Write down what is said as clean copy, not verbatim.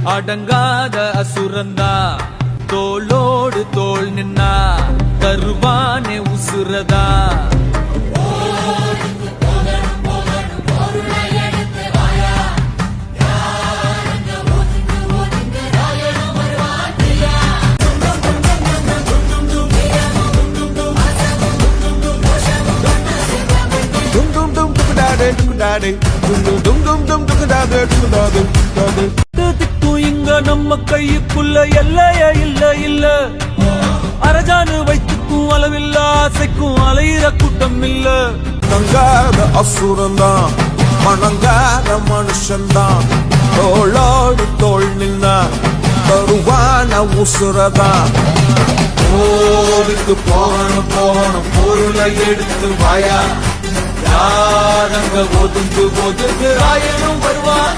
அடங்காத அசுரந்தா தோளோடு தோள் நின்னா தருவானே உசுரதா இங்க நம்ம கையுக்குள்ள எல்லைய இல்ல இல்ல அரஜானு வைத்துக்கும் அளவில்ல ஆசைக்கும் அலையிற கூட்டம் இல்ல தங்காத அசுரந்தான் மணங்காத மனுஷன்தான் தோளோடு தோள் நின்னா தருவான உசுரதான் போருக்கு போகணும் போகணும் பொருளை எடுத்து வாயா யாரங்க ஒதுங்கு ஒதுங்கு ஆயனும் வருவான்